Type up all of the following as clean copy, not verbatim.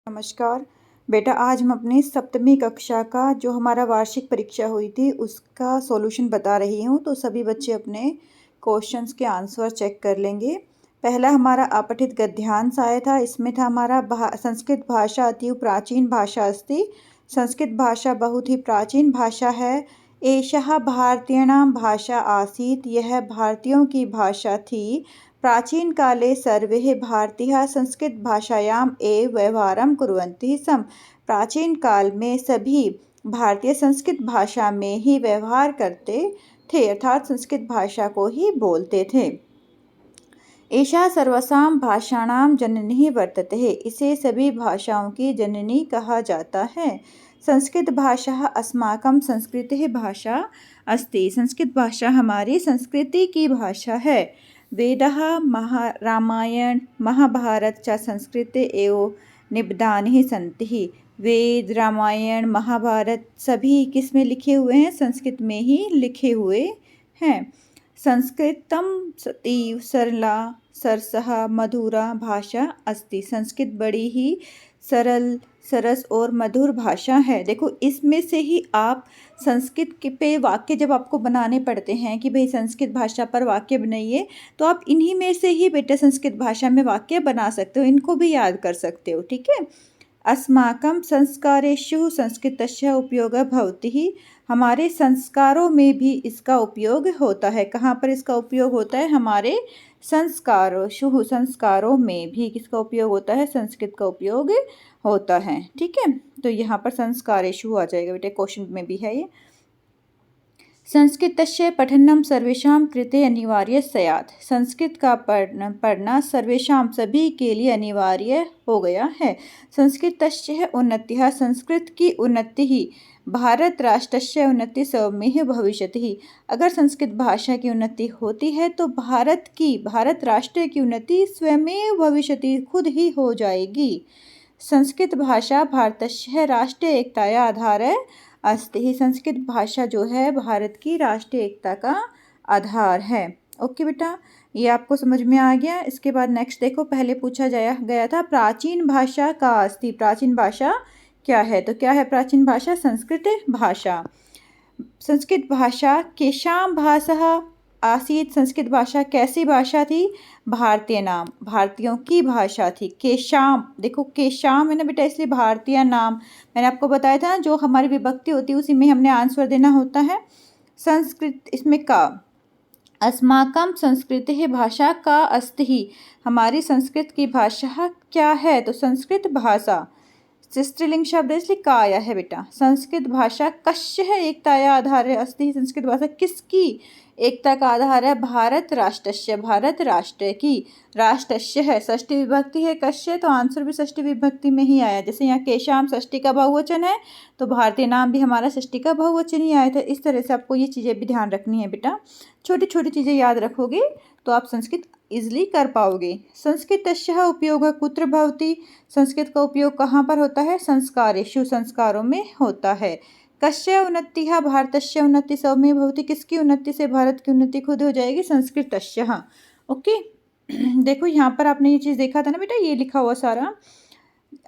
नमस्कार बेटा, आज हम अपनी सप्तमी कक्षा का जो हमारा वार्षिक परीक्षा हुई थी उसका सॉल्यूशन बता रही हूँ। तो सभी बच्चे अपने क्वेश्चंस के आंसर चेक कर लेंगे। पहला हमारा अपठित गद्यांश आया था। इसमें था हमारा संस्कृत भाषा अति प्राचीन भाषा अस्ति। संस्कृत भाषा बहुत ही प्राचीन भाषा है। एषः भारतीयानां भाषा आसीत्, यह भारतीयों की भाषा थी। प्राचीन काले सर्वे भारतीयाः संस्कृत भाषायाम् एव व्यवहारं कुर्वन्ति स्म। प्राचीन काल में सभी भारतीय संस्कृत भाषा में ही व्यवहार करते थे, अर्थात संस्कृत भाषा को ही बोलते थे। एषा सर्वासां भाषाणां जननी वर्तते, इसे सभी भाषाओं की जननी कहा जाता है। संस्कृत भाषा अस्माकं संस्कृतिः भाषा अस्ति, संस्कृत भाषा हमारी संस्कृति की भाषा है। वेदः रामायण महाभारत च संस्कृते एव निबद्धानि सन्ति। वेद रामायण महाभारत सभी किस में लिखे हुए हैं? संस्कृत में ही लिखे हुए हैं। संस्कृतम अतीव सरला सरसः मधुरा भाषा अस्ति, संस्कृत बड़ी ही सरल सरस और मधुर भाषा है। देखो, इसमें से ही आप संस्कृत के पे वाक्य जब आपको बनाने पड़ते हैं कि भाई संस्कृत भाषा पर वाक्य बनाइए, तो आप इन्हीं में से ही बेटा संस्कृत भाषा में वाक्य बना सकते हो, इनको भी याद कर सकते हो। ठीक है। अस्माकं संस्कारेषु संस्कृतस्य उपयोगः भवति, हमारे संस्कारों में भी इसका उपयोग होता है। कहाँ पर इसका उपयोग होता है? हमारे संस्कारों संस्कारों में भी किसका उपयोग होता है? संस्कृत का उपयोग होता है। ठीक है, तो यहाँ पर संस्कारेषु आ जाएगा बेटा, क्वेश्चन में भी है ये। संस्कृतस्य पठनम सर्वेषां कृते अनिवार्य स्यात्, संस्कृत का पढ़ना सर्वेषां सभी के लिए अनिवार्य हो गया है। संस्कृतस्य उन्नतिः, संस्कृत की उन्नति ही भारत राष्ट्रस्य उन्नति स्वमेव भविष्यति, अगर संस्कृत भाषा की उन्नति होती है तो भारत राष्ट्र की उन्नति स्वमेव भविष्यति, खुद ही हो जाएगी। संस्कृत भाषा भारतस्य राष्ट्रीय एकताया आधार अस्ति, संस्कृत भाषा जो है भारत की राष्ट्रीय एकता का आधार है। ओके बेटा, ये आपको समझ में आ गया। इसके बाद नेक्स्ट देखो, पहले पूछा गया था प्राचीन भाषा का अस्ति, प्राचीन भाषा क्या है? तो क्या है प्राचीन भाषा? संस्कृत भाषा। संस्कृत भाषा केषां भाषा आसीत्, संस्कृत भाषा कैसी भाषा थी? भारतीय नाम, भारतीयों की भाषा थी। केशाम, देखो केशाम है ना बेटा, इसलिए भारतीय नाम। मैंने आपको बताया था जो हमारी विभक्ति होती है उसी में हमने आंसर देना होता है। संस्कृत, इसमें का। अस्माकं संस्कृतिः भाषा का अस्ति, हमारी संस्कृत की भाषा क्या है? तो संस्कृत भाषा स्त्रीलिंग शब्द है इसलिए का आया है बेटा। संस्कृत भाषा कस्य है एकताया आधार अस्ति, संस्कृत भाषा किसकी एकता का आधार है? भारत राष्ट्रस्य, भारत राष्ट्र की। राष्ट्रस्य है, षष्ठी विभक्ति है, कस्य, तो आंसर भी षष्ठी विभक्ति में ही आया। जैसे यहाँ केशाम षष्ठी का बहुवचन है तो भारतीय नाम भी हमारा षष्ठी का बहुवचन ही आया था। इस तरह से आपको ये चीज़ें भी ध्यान रखनी है बेटा। छोटी छोटी चीज़ें याद रखोगे तो आप संस्कृत इजली कर पाओगे। संस्कृतस्य उपयोग कुत्र भवति, संस्कृत का उपयोग कहाँ पर होता है? संस्कारेषु, संस्कारों में होता है। कस्य उन्नतिः भारतस्य उन्नति स्वमेव भवति, किसकी उन्नति से भारत की उन्नति खुद हो जाएगी? संस्कृतस्य। ओके देखो यहाँ पर आपने ये चीज़ देखा था ना बेटा, ये लिखा हुआ सारा।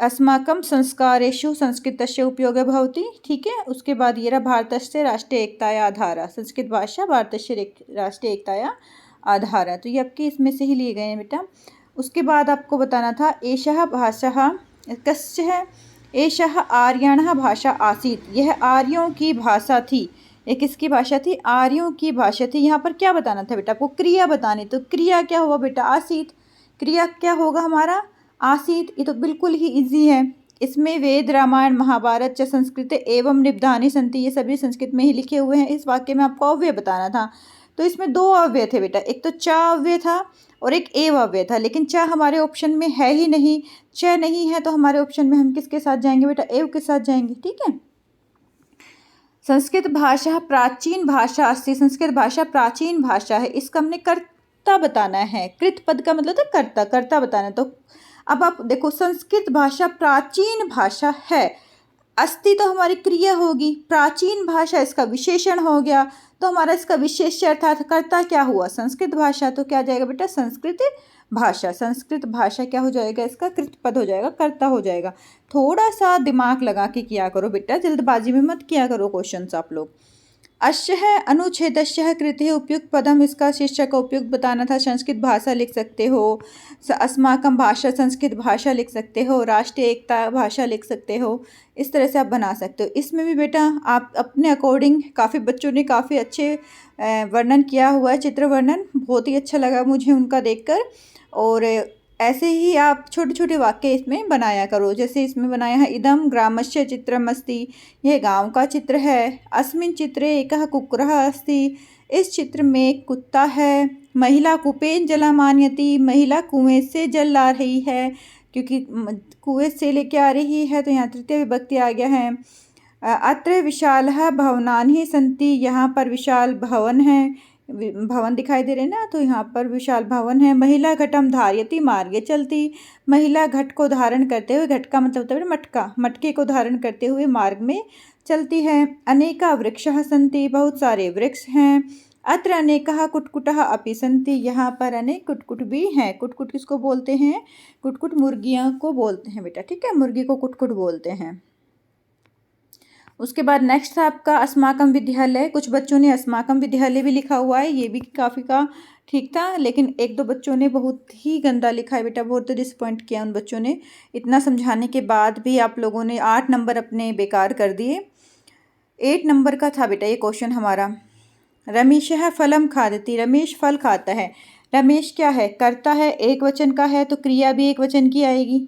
अस्माकं संस्कारेषु संस्कृतस्य उपयोगः भवति। ठीक है, उसके बाद ये रहा भारतस्य राष्ट्रीय एकताया आधार, संस्कृत भाषा भारतस्य राष्ट्रीय एकताया आधार है। तो ये आपके इसमें से ही लिए गए हैं बेटा। उसके बाद आपको बताना था एषः भाषा कस्य है? एषः आर्याणः भाषा आसीत्, यह आर्यों की भाषा थी। ये किसकी भाषा थी? आर्यों की भाषा थी। यहाँ पर क्या बताना था बेटा? आपको क्रिया बतानी, तो क्रिया क्या हुआ बेटा? आसीत्। क्रिया क्या होगा हमारा? आसीत्। ये तो बिल्कुल ही इजी है। इसमें वेद रामायण महाभारत च संस्कृत एवं निबद्धानि सन्ति, ये सभी संस्कृत में ही लिखे हुए हैं। इस वाक्य में आपको अव्यय बताना था, तो इसमें दो अव्यय थे बेटा, एक तो च अव्यय था और एक एव अव्यय था, लेकिन च हमारे ऑप्शन में है ही नहीं, च नहीं है, तो हमारे ऑप्शन में हम किसके साथ जाएंगे बेटा? एव के साथ जाएंगे। ठीक है। संस्कृत भाषा प्राचीन भाषा अस्ति, संस्कृत भाषा प्राचीन भाषा है। इसका हमने कर्ता बताना है। कृत पद का मतलब था कर्ता, कर्ता बताना। तो अब आप देखो, संस्कृत भाषा प्राचीन भाषा है, अस्ति तो हमारी क्रिया होगी, प्राचीन भाषा इसका विशेषण हो गया, तो हमारा इसका विशेष्य अर्थात कर्ता क्या हुआ? संस्कृत भाषा। तो क्या जाएगा बेटा? संस्कृत भाषा, संस्कृत भाषा क्या हो जाएगा, इसका कृतपद हो जाएगा, कर्ता हो जाएगा। थोड़ा सा दिमाग लगा के किया करो बेटा, जल्दबाजी में मत किया करो क्वेश्चंस आप लोग। अश्य है अनुच्छेदस्य कृति उपयुक्त पदम, इसका शीर्षक का उपयुक्त बताना था। संस्कृत भाषा लिख सकते हो, अस्माकम भाषा संस्कृत भाषा लिख सकते हो, राष्ट्रीय एकता भाषा लिख सकते हो। इस तरह से आप बना सकते हो। इसमें भी बेटा आप अपने अकॉर्डिंग, काफ़ी बच्चों ने काफ़ी अच्छे वर्णन किया हुआ है, चित्र वर्णन बहुत ही अच्छा लगा मुझे उनका देखकर। और ऐसे ही आप छोटे छोटे वाक्य इसमें बनाया करो। जैसे इसमें बनाया है, इदम ग्रामस्य चित्रमस्ति, यह गांव का चित्र है। अस्मिन् चित्रे एकः कुक्कुरः अस्ति, इस चित्र में एक कुत्ता है। महिला कूपेन जलम आनयति, महिला कुएं से जल ला रही है, क्योंकि कुएं से लेके आ रही है, तो यहाँ तृतीय विभक्ति आ गया है। अत्र विशालः भवनानि सन्ति, यहाँ पर विशाल भवन है, भवन दिखाई दे रहे हैं ना, तो यहाँ पर विशाल भवन है। महिला घटम धारयति, मार्गे चलती, महिला घट को धारण करते हुए, घट का मतलब होता है मटका, मटके को धारण करते हुए मार्ग में चलती है। अनेका वृक्षः सन्ति, बहुत सारे वृक्ष हैं। अत्र अनेकः कुटकुटः अपि सन्ति, यहाँ पर अनेक कुटकुट भी हैं। कुटकुट किसको बोलते हैं, कुटकुट मुर्गियाँ को बोलते हैं बेटा, ठीक है, मुर्गी को कुटकुट बोलते हैं। उसके बाद नेक्स्ट था आपका अस्माकम विद्यालय। कुछ बच्चों ने अस्माकम विद्यालय भी लिखा हुआ है, ये भी काफ़ी का ठीक था, लेकिन एक दो बच्चों ने बहुत ही गंदा लिखा है बेटा, बहुत डिसअपॉइंट किया उन बच्चों ने। इतना समझाने के बाद भी आप लोगों ने 8 नंबर अपने बेकार कर दिए। 8 नंबर का था बेटा ये क्वेश्चन हमारा। रमेशः फलम खादति, रमेश फल खाता है। रमेश क्या है, करता है, एक वचन का है, तो क्रिया भी एक वचन की आएगी।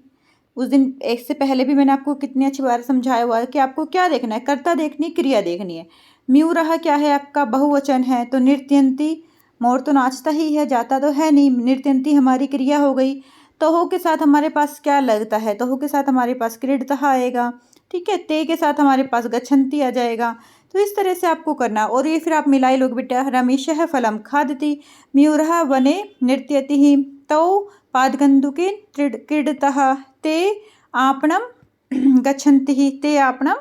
उस दिन एक से पहले भी मैंने आपको कितनी अच्छी बार समझाया हुआ है कि आपको क्या देखना है, कर्ता देखनी, क्रिया देखनी है। म्यूरः क्या है आपका, बहुवचन है, तो नृत्यंती, मोर तो नाचता ही है, जाता तो है नहीं, नृत्यंती हमारी क्रिया हो गई। तोहो के साथ हमारे पास क्या लगता है, तोहो के साथ हमारे पास क्रीडतः आएगा, ठीक है। ते के साथ हमारे पास गच्छन्ति आ जाएगा। तो इस तरह से आपको करना, और ये फिर आप मिलाए लोग बेटा। रमेशः फलम खादति, म्यूरः वने नृत्यति, तौ पादगन्दुके क्रीडतः, ते आपणम गच्छन्ति, ते आपणम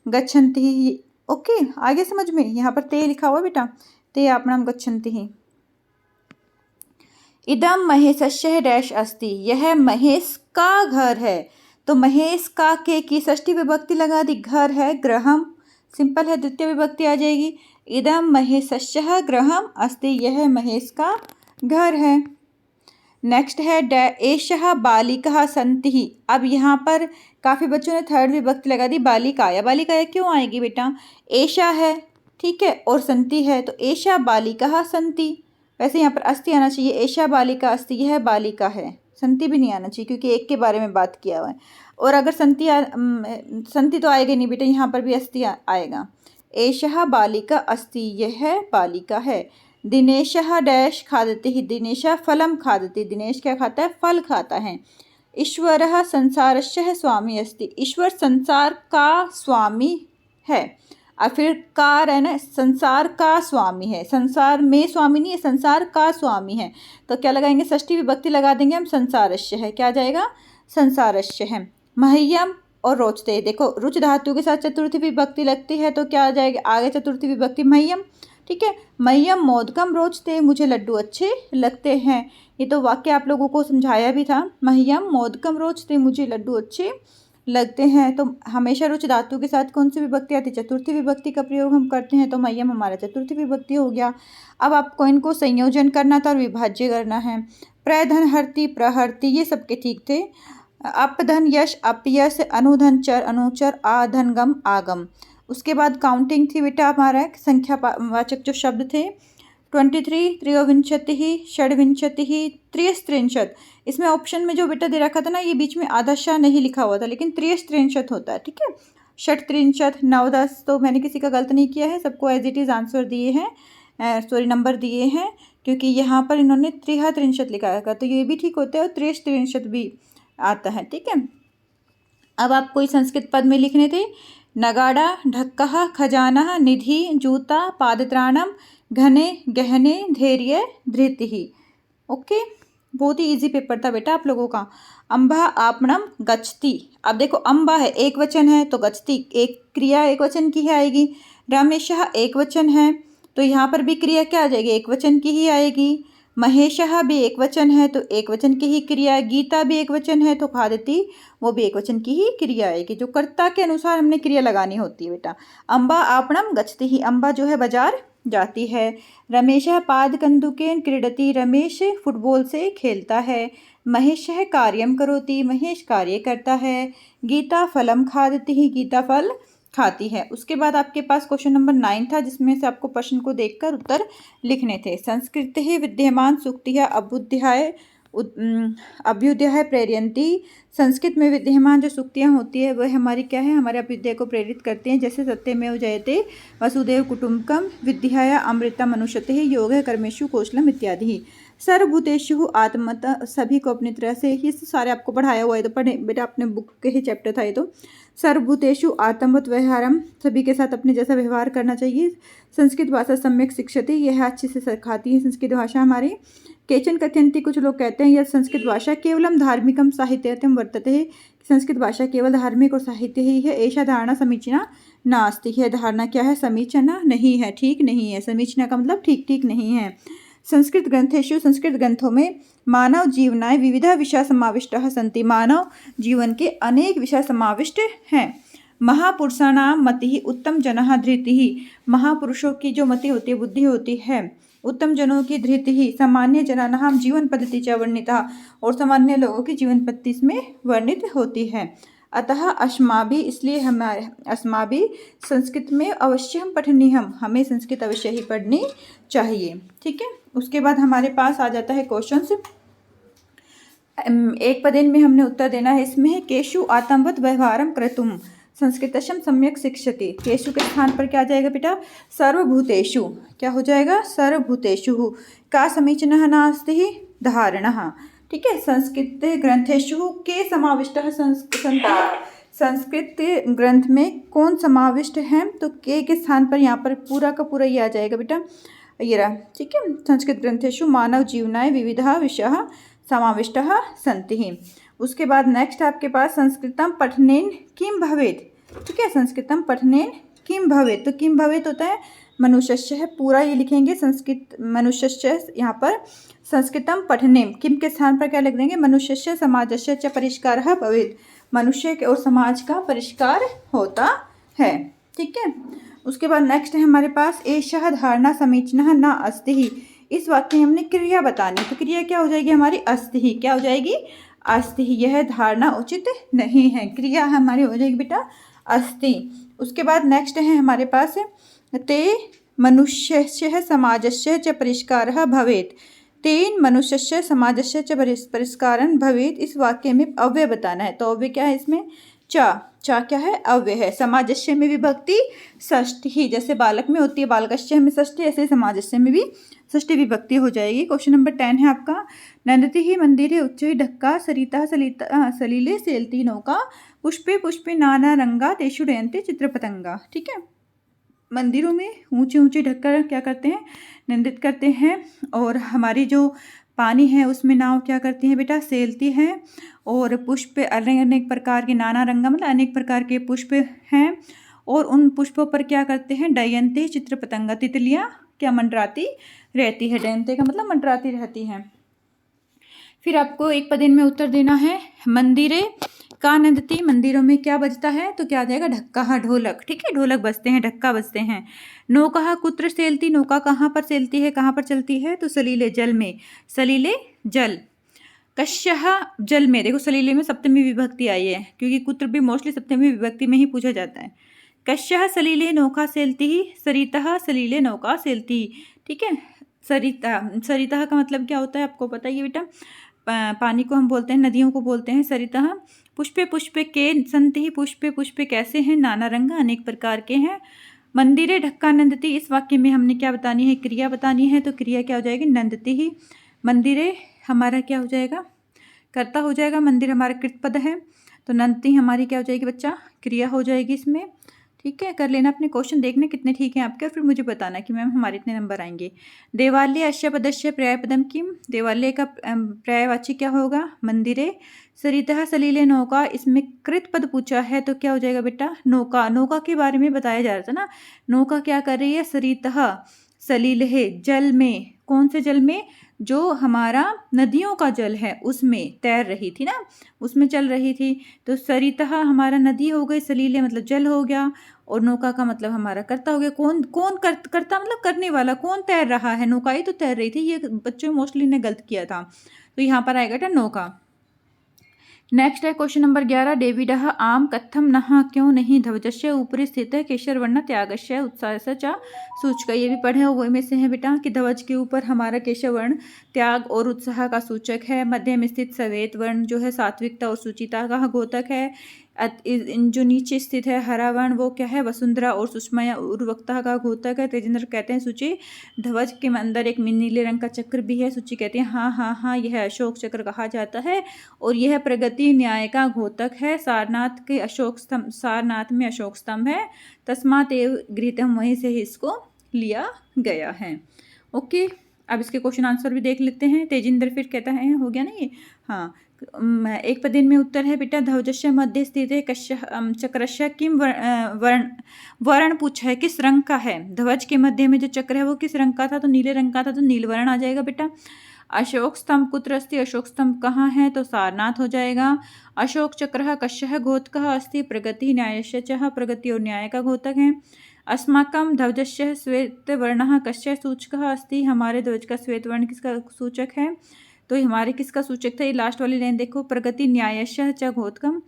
गच्छन्ति। ओके, आगे समझ में, यहाँ पर ते लिखा हुआ बेटा, ते आपणम गच्छन्ति। इदम महेशस्य डैश अस्ति, यह महेश का घर है, तो महेश का के की षष्ठी विभक्ति लगा दी, घर है, गृहम सिंपल है, द्वितीय विभक्ति आ जाएगी। इदम महेशस्य गृहम अस्ति, यह महेश का घर है। नेक्स्ट है एषः बालिकाः सन्ति। अब यहाँ पर काफ़ी बच्चों ने थर्ड विभक्ति लगा दी, बालिकाया। बालिकाया क्यों आएगी बेटा, एषा है, ठीक है, और सन्ति है, तो एषा बालिकाः सन्ति। वैसे यहाँ पर अस्ति आना चाहिए, एषा बालिका अस्ति, यह बालिका है, सन्ति भी नहीं आना चाहिए, क्योंकि एक के बारे में बात किया हुआ है। और अगर सन्ति तो आएगा नहीं बेटा, यहाँ पर भी अस्ति आएगा। एषः बालिका अस्ति, यह बालिका है। दिनेशः डैश खादति, दिनेशः फलम खादति, दिनेश क्या खाता है, फल खाता है। ईश्वरः संसारस्य स्वामी अस्ति, ईश्वर संसार का स्वामी है। और फिर कार है ना, संसार का स्वामी है, संसार में स्वामी नहीं है, संसार का स्वामी है, तो क्या लगाएंगे, षष्ठी विभक्ति लगा देंगे हम, संसारस्य है, क्या जाएगा, संसारस्य है। मह्यम और रोचते, देखो रुच धातु के साथ चतुर्थी विभक्ति लगती है, तो क्या आ जाएगी आगे चतुर्थी विभक्ति मह्यम, ठीक है। मह्यम मोदकम रोचते, मुझे लड्डू अच्छे लगते हैं। ये तो वाक्य आप लोगों को समझाया भी था, मह्यम मोदकम रोचते, मुझे लड्डू अच्छे लगते हैं। तो हमेशा रुच धातु के साथ कौन सी विभक्ति आती है, चतुर्थी विभक्ति का प्रयोग हम करते हैं, तो मह्यम हमारा चतुर्थी विभक्ति हो गया। अब आपको इनको संयोजन करना था और विभाज्य करना है। प्रधन हरति प्रहरति, ये सबके ठीक थे। अपधन यश अपयश, अनुधन चर अनुचर, आधनगम आगम। उसके बाद काउंटिंग थी बेटा हमारा, संख्या वाचक जो शब्द थे 23, त्रयोविंशतिः, षड्विंशतिः, त्रियस्त्रिंशत्। इसमें ऑप्शन में जो बेटा दे रखा था ना, ये बीच में आधा शाह नहीं लिखा हुआ था, लेकिन त्रियस्त्रिंशत् होता है, ठीक है। षट्त्रिंशत्, 9, 10, तो मैंने किसी का गलत नहीं किया है, सबको एज इट इज़ आंसर दिए हैं, सॉरी नंबर दिए हैं, क्योंकि यहाँ पर इन्होंने त्रिहत्रिंशत् लिखा है, तो ये भी ठीक होता है, और त्रियस्त्रिंशत् भी आता है, ठीक है। अब आप कोई संस्कृत पद में लिखने थे, नगाड़ा, ढक्कः, खजाना, निधि, जूता, पादत्राणम, घने, गहने, धैर्य, धृति। ओके, बहुत ही इजी पेपर था बेटा आप लोगों का। अम्बा आपणम गच्छति, अब देखो अम्बा है, एक वचन है, तो गच्छति एक क्रिया एक वचन की ही आएगी। रमेशः एक वचन है, तो यहाँ पर भी क्रिया क्या आ जाएगी, एक वचन की ही आएगी। महेशः भी एक वचन है तो एक वचन की ही क्रिया, गीता भी एक वचन है तो खादती वो भी एक वचन की ही क्रिया है कि जो कर्ता के अनुसार हमने क्रिया लगानी होती है बेटा। अम्बा आपणम गच्छति ही, अम्बा जो है बाजार जाती है। रमेशः पादकन्दुकेन क्रीडति, रमेश फुटबॉल से खेलता है। महेशः कार्यं करोति, महेश कार्य करता है। गीता फलं खादति ही, गीता फल खाती है। उसके बाद आपके पास क्वेश्चन नंबर 9 था जिसमें से आपको प्रश्न को देखकर उत्तर लिखने थे। संस्कृत ही विद्यमान सूक्तिः अभ्युदय प्रेरयन्ति, संस्कृत में विद्यमान जो सूक्तियाँ होती है वह हमारी क्या है, हमारे अभ्युदय को प्रेरित करती हैं। जैसे सत्यमेव जयते, वसुदेव कुटुम्बकम, विद्याया अमृतम मनुष्यते, योग कर्मेषु कौशलम इत्यादि। सर्वभूतेषु आत्मत, सभी को अपनी तरह से, ये सारे आपको पढ़ाया हुआ है तो पढ़े बेटा, अपने बुक के ही चैप्टर था ये तो। सर्वभूतेषु आत्मवत व्यवहारम, सभी के साथ अपने जैसा व्यवहार करना चाहिए। संस्कृत भाषा सम्यक शिक्षति, यह अच्छे से सिखाती है संस्कृत भाषा हमारी। केचन कथयन्ति, कुछ लोग कहते हैं यह संस्कृत भाषा केवलम धार्मिकम साहित्यम वर्तते है, संस्कृत भाषा केवल धार्मिक और साहित्य ही है। ऐसा धारणा समीचीना नास्ति, यह धारणा क्या है, समीचीना नहीं है, ठीक नहीं है। समीचीना का मतलब ठीक ठीक नहीं है। संस्कृत ग्रंथेषु, संस्कृत ग्रंथों में मानव जीवनाय विविधा विषय समाविष्टः सन्ति, मानव जीवन के अनेक विषय समाविष्ट हैं। महापुरुषाणाम मतिः उत्तम जनः धृतिः, महापुरुषों की जो मति होती है, बुद्धि होती है, उत्तम जनों की धृतिः, सामान्य जनानां जीवन पद्धति च वर्णिता, और सामान्य लोगों की जीवन पद्धति इसमें वर्णित होती है। अतः अस्माभिः, इसलिए हमारे अस्माभिः संस्कृत में अवश्य हम पठनीयम, हमें संस्कृत अवश्य ही पढ़नी चाहिए। ठीक है, उसके बाद हमारे पास आ जाता है क्वेश्चंस। एक पदेन में हमने उत्तर देना है। इसमें है केशु आत्मवत व्यवहारम क्रतुम संस्कृतशम सम्यक शिक्षति, केशु के स्थान पर क्या आ जाएगा बेटा, सर्वभूतेषु, क्या हो जाएगा, सर्वभूतेषु का समीचीनः नास्ति धारणः। ठीक है, संस्कृत ग्रंथेषु के समाविष्टः संस्कृत ग्रंथ में कौन समाविष्ट है, तो के स्थान पर यहाँ पर पूरा का पूरा ये आ जाएगा बेटा, ये रहा। ठीक है, संस्कृत ग्रंथेषु मानव जीवनाय विविधा विषयः समाविष्टः सन्ति। उसके बाद नेक्स्ट आपके पास संस्कृतम पठनेन किम भवेत्। ठीक है, संस्कृतम पठनेन किम भवेत्, तो किम भवेत् होता है मनुष्यस्य है, पूरा ये लिखेंगे संस्कृत मनुष्यस्य, यहाँ पर संस्कृतम पठनेम, किम के स्थान पर क्या लिख देंगे, मनुष्यस्य समाजस्य च परिष्कारः भवेत्, मनुष्य और समाज का परिष्कार होता है। ठीक है, उसके बाद नेक्स्ट है हमारे पास एषः धारणा समीचीनः न अस्ति ही, इस वाक्य में हमने क्रिया बतानी, तो क्रिया क्या हो जाएगी हमारी, अस्ति ही, क्या हो जाएगी, अस्ति ही, यह धारणा उचित नहीं है, क्रिया हमारी हो जाएगी बेटा अस्ति। उसके बाद नेक्स्ट है हमारे पास ते मनुष्यस्य समाजस्य च परिष्कारः भवेत्, तेन मनुष्यस्य समाजस्य च परिष्कारं भवेत्, इस वाक्य में अव्यय बताना है, तो अव्यय क्या है इसमें, चा क्या है, अव्यय है। समाजस्य में विभक्ति षष्ठी ही, जैसे बालक में होती है बालकस्य में षष्ठी, ऐसे समाजस्य में भी षष्ठी विभक्ति हो जाएगी। क्वेश्चन नंबर 10 है आपका, नंदति ही मंदिरे उच्चै ढक्का, सरिता सलिले सेलती नौका, पुष्पे पुष्पे नाना रंगा, तेषु डयन्ते चित्रपतंगा। ठीक है, मंदिरों में ऊंचे ऊंचे ढक्कर क्या करते हैं, नंदित करते हैं, और हमारी जो पानी है उसमें नाव क्या करती हैं बेटा, सेलती हैं, और पुष्प अनेक अनेक प्रकार के, नाना रंगा मतलब अनेक प्रकार के पुष्प हैं, और उन पुष्पों पर क्या करते हैं, डयंते चित्र पतंगा, तितलियाँ क्या मंडराती रहती है, डयंते का मतलब मंडराती रहती हैं। फिर आपको एक पदेन में उत्तर देना है, मंदिरे का नंदती, मंदिरों में क्या बजता है, तो क्या आ जाएगा, ढक्का, ढोलक। ठीक है, ढोलक बजते हैं, ढक्का बजते हैं। नौका कुत्र सेलती, नौका कहाँ पर सेलती है, कहाँ पर चलती है, तो सलीले जल में, सलीले जल। कश्यः जल में, देखो सलीले में सप्तमी विभक्ति आई है, क्योंकि कुत्र भी मोस्टली सप्तमी विभक्ति में ही पूछा जाता है। कश्यः सलीले नौका सेलती ही, सरितः सलीले नौका सेलती। ठीक है, सरिता का मतलब क्या होता है आपको पता ही है बेटा, पानी को हम बोलते हैं, नदियों को बोलते हैं सरितः। पुष्पे पुष्पे के संति ही, पुष्पे पुष्पे कैसे हैं, नाना रंगा अनेक प्रकार के हैं। मंदिरे ढक्का नंदती, इस वाक्य में हमने क्या बतानी है, क्रिया बतानी है, तो क्रिया क्या हो जाएगी, नंदती ही। मंदिरे हमारा क्या हो जाएगा, कर्ता हो जाएगा, मंदिर हमारा कृतपद है, तो नंदती हमारी क्या हो जाएगी बच्चा, क्रिया हो जाएगी इसमें। ठीक है, कर लेना अपने क्वेश्चन, देखने कितने ठीक हैं आपके, और फिर मुझे बताना कि मैम हमारे इतने नंबर आएंगे। देवालय अश्य पदस्य पर्यायपदम किम, देवालय का पर्यायवाची क्या होगा, मंदिरे। सरितः सलीले नौका, इसमें कृत पद पूछा है तो क्या हो जाएगा बेटा, नौका। नौका के बारे में बताया जा रहा था ना, नौका क्या कर रही है, सरितः सलीले जल में कौन से जल में? जो हमारा नदियों का जल है उसमें तैर रही थी ना, उसमें चल रही थी। तो सरितः हमारा नदी हो गई, सलीले मतलब जल हो गया, और नौका का मतलब हमारा कर्ता हो गया। कौन कौन कर्ता मतलब करने वाला, कौन तैर रहा है? नौका ही तो तैर रही थी। ये बच्चों मोस्टली ने गलत किया था, तो यहाँ पर आएगा बेटा नौका। नेक्स्ट है क्वेश्चन नंबर 11, डेविडः आम कथम नः क्यों नहीं ध्वजस्य ऊपरी स्थित केशरवर्ण त्यागस्य उत्साहस्य च सूचक। ये भी पढ़े हुए में से है बेटा कि ध्वज के ऊपर हमारा केशवर्ण त्याग और उत्साह का सूचक है। मध्य में स्थित श्वेत वर्ण जो है सात्विकता और सुचिता का द्योतक है। जो नीचे स्थित है हरा वर्ण वो क्या है? वसुंधरा और सुषमा उर्वरकता का द्योतक है। तेजेंद्र कहते हैं सूची ध्वज के अंदर एक नीले रंग का चक्र भी है। सूची कहती है हाँ हाँ हाँ, यह अशोक चक्र कहा जाता है और यह प्रगति न्याय का द्योतक है। सारनाथ के अशोक स्तंभ, सारनाथ में अशोक स्तंभ है, तस्मात् एव गृहीतम्, वहीं से ही इसको लिया गया है। ओके, अब इसके क्वेश्चन आंसर भी देख लेते हैं। तेजिंदर फिर कहता है, हो गया ना ये? हाँ, एक पदेन में उत्तर है बेटा ध्वजस्य मध्य स्थित है कश्य चक्रस्य किम वर्ण पूछा है, किस रंग का है? ध्वज के मध्य में जो चक्र है वो किस रंग का था? तो नीले रंग का था, तो नीलवर्ण आ जाएगा बेटा। अशोक स्तंभ कुत्र अस्ति, अशोक स्तंभ कहाँ है? तो सारनाथ हो जाएगा। अशोक चक्र कश्य घोतकः अस्ति, प्रगति न्यायस्य च, प्रगति और न्याय का घोतक है। अस्माकं ध्वजस्य श्वेतवर्णः कस्य सूचकः अस्ति, हमारे ध्वज का श्वेत वर्ण किसका सूचक है? तो हमारे किसका सूचक था? ये लास्ट वाली लाइन देखो, प्रगति न्यायस्य च घोतकम,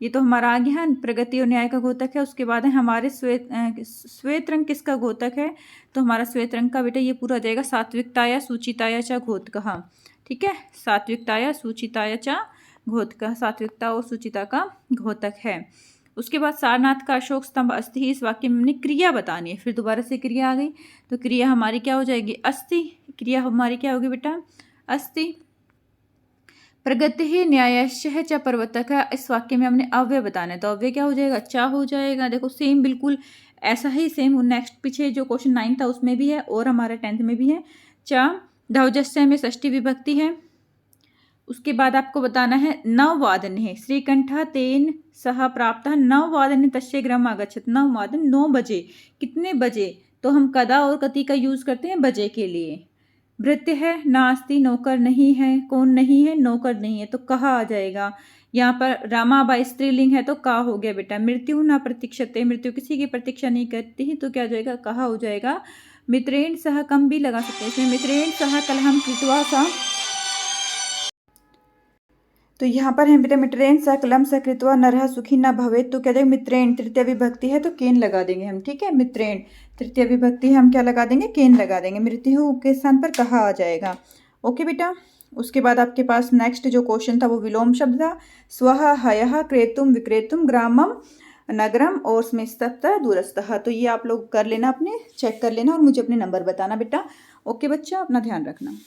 ये तो हमारा आ गया है, प्रगति और न्याय का घोतक है। उसके बाद है हमारे श्वेत रंग किसका घोतक है? तो हमारा श्वेत रंग का बेटा ये पूरा आ जाएगा सात्विकताया सूचिताया च घोतकः। ठीक है, सात्विकताया सूचिताया च घोतकः, सात्विकता और सूचिता का घोतक है। उसके बाद सारनाथ का अशोक स्तंभ अस्थि, इस वाक्य में हमने क्रिया बतानी है। फिर दोबारा से क्रिया आ गई, तो क्रिया हमारी क्या हो जाएगी? अस्थि। क्रिया हमारी क्या होगी बेटा? अस्थि। प्रगति न्यायस्य च पर्वतक, इस वाक्य में हमने अव्यय बताना है, तो अव्यय क्या हो जाएगा? चा हो जाएगा। देखो सेम बिल्कुल ऐसा ही सेम नेक्स्ट पीछे जो क्वेश्चन 9 था उसमें भी है और हमारे 10th में भी है। चा ध्वजस्य में षष्ठी विभक्ति है। उसके बाद आपको बताना है नववादने श्रीकंठ तेन सह प्राप्त, नववादने तस्य गृहम् आगच्छत्, नववादन 9 बजे, कितने बजे? तो हम कदा और कति का यूज करते हैं बजे के लिए। भृत्य है नास्ति, नौकर नहीं है, कौन नहीं है? नौकर नहीं है, तो कहा आ जाएगा। यहाँ पर रामाबाई स्त्रीलिंग है तो का हो गया बेटा। मृत्यु न प्रतीक्षते, मृत्यु किसी की प्रतीक्षा नहीं करती, तो क्या हो जाएगा? कहा हो जाएगा। मित्रेण सह कम भी लगा सकते हैं इसमें, मित्रेण सह कलहम कृत्वा सा, तो यहाँ पर है बेटा मित्रेण सह कलम सह कृत्वा नरः सुखी न भवेत्, तो क्या जाएगा? मित्रेण तृतीय विभक्ति है तो केन लगा देंगे हम। ठीक है, मित्रेण तृतीय विभक्ति है, हम क्या लगा देंगे? केन लगा देंगे। मृत्यु के स्थान पर कहा आ जाएगा। ओके बेटा, उसके बाद आपके पास नेक्स्ट जो क्वेश्चन था वो विलोम शब्द था। स्वः हयः क्रेतुम विक्रेतुम ग्रामम नगरम और स्मिस्तः दूरस्थः, तो ये आप लोग कर लेना, अपने चेक कर लेना और मुझे अपने नंबर बताना बेटा। ओके बच्चा, अपना ध्यान रखना।